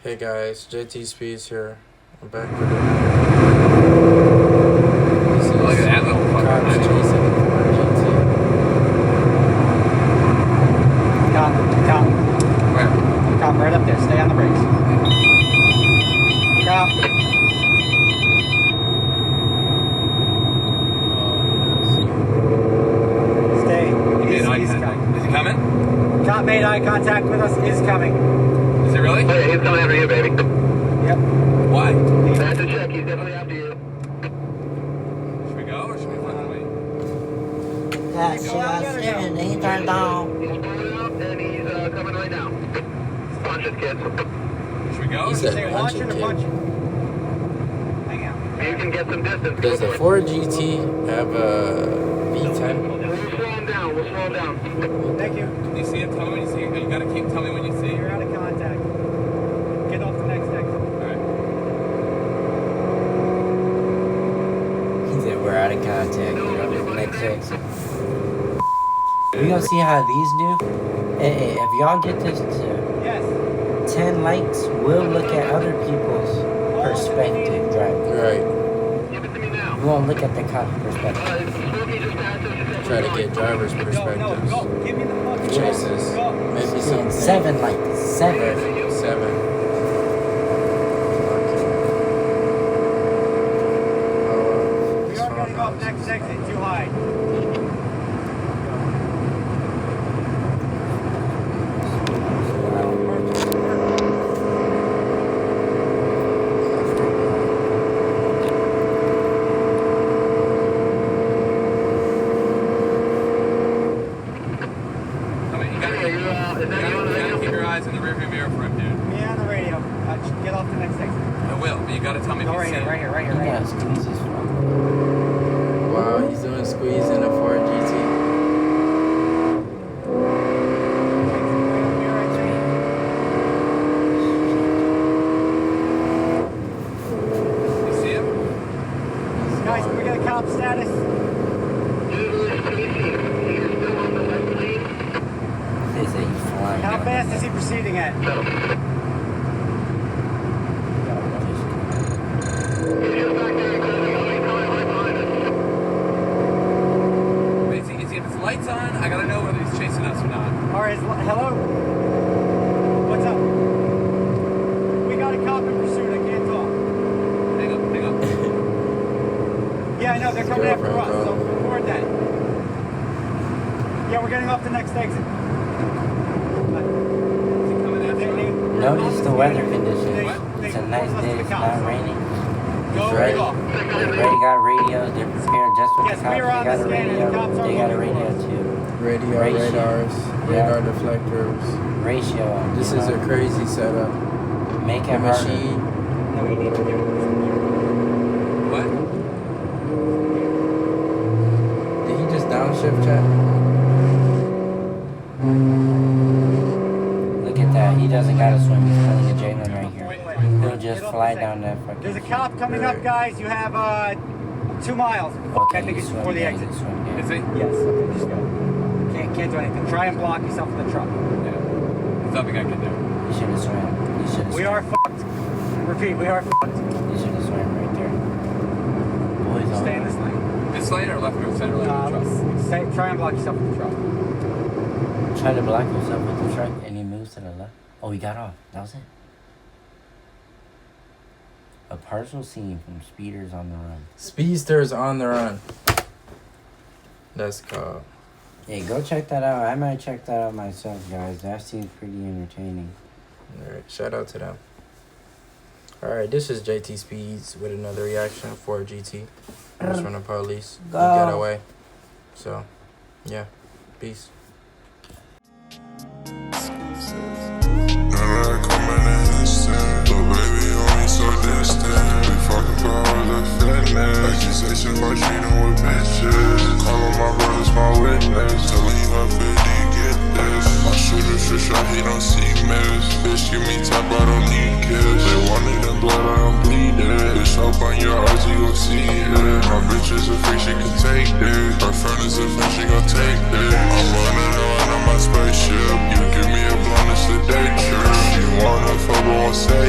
Hey guys, JTSpeeds here. I'm back with it. This is Look at that little fucker. cops chasing the Ford GT. Cop. Where? Cop right up there. Stay on the brakes. Cop. Stay. He's coming. Is he coming? Cop made eye contact with us. Is coming. Is he really? Hey, he's coming after you, baby. Yep. Why? That's a check. He's definitely after you. Should we go or should we fucking wait? That shit I said, he turned on. He's pulling up and he's coming right now. Punch it, kids. Should we go? He Or said should we Say wait? watch punch it it, or kid. punch it. Hang out. You can get some distance. Does the Ford GT have a V10? We'll slow him down. We'll slow him down. Thank you. Can you see him? Tell me when you see him. You gotta keep telling me when you see him. You're out of contact. Get off the next exit. Alright. He said we're out of contact. We're on the next exit. We gonna see how these do. Hey, if y'all get this to Yes. 10 likes, we'll look at other people's perspective driving. Right. Give it to me now. We won't look at the cop's perspective. Smokey just passed us. Try to get driver's Go. perspectives. Go. Give me the fucking Chases. Go. Maybe some 7 likes. 7. 7. We are getting off next exit. Too high. I mean, you gotta, Hey, is that you on the you gotta radio? keep your eyes in the rearview mirror for him, dude. Me on the radio. Get off the next exit. I will, but you gotta tell me if Go you right see here. him. Right here. Right You here. Right gotta here. squeeze this one. Wow, he's doing squeeze in a Ford GT. You see him? Guys, we got a cop status. He is still on the left lane. They say he's flying. How down fast the is he proceeding at? He's just back there and closing on. He's coming right behind us. Wait, is he have his lights on? I gotta know whether he's chasing us or not. All right, hello? What's up? We got a cop in pursuit. I can't talk. Hang up. Yeah, I know. They're coming after Girlfriend us, so called. record that. Yeah, we're getting off the next exit. Is he coming after us? Notice the weather conditions. They- It's a they nice close us day. to the It's cops. not raining. Go, ready. go. Everybody got radios. They're prepared just with Yes, the cops. we are They on got the a scan and radio. the cops are They got a looking for radio us. too. Radio, Ratio. radars, Yeah. radar deflectors. Ratio on. This you is know. a crazy setup. Make The it harder. machine. No, you need to give it. What? Did he just downshift, chat? Look at that. He doesn't gotta swim. He's pulling a Jalen right here. Wait. He'll just fly down that fucking. There's a cop coming up, guys. You have 2 miles. Okay, I think it's swim before the down, exit. swim down. Is he? Yes. Okay, just go. Can't do anything. Try and block yourself in the truck. Yeah. There's nothing I can do. You should have swam. You should have We swam. are fucked. Repeat, we are fucked. You should have swam right there. Boys on. Stay in this lane. This lane or left or center lane of the truck? Try and block yourself in the truck. Try to block yourself with the truck and he moves to the left. Oh, he got off. That was it. A partial scene from Speeders on the Run. Speedsters on the run. That's called. Hey, go check that out. I might check that out myself, guys. That seems pretty entertaining. Alright, shout out to them. Alright, this is JTSpeeds with another reaction for GT. Just from the police. The Go. getaway. So, yeah. Peace. Accusations about cheating with bitches. Calling my brothers my witness. Telling you how big do you get this? My shooter should shot, he don't see miss. Bitch, give me top, I don't need kiss. They wanted in blood, I don't bleed it. Bitch, open your eyes, you gon' see it. My bitch is a freak, she can take this. Her friend is a friend, she gon' take this. I'm running around on my spaceship. You give me a blunt, it's a day trip. She wanna fuck, but won't say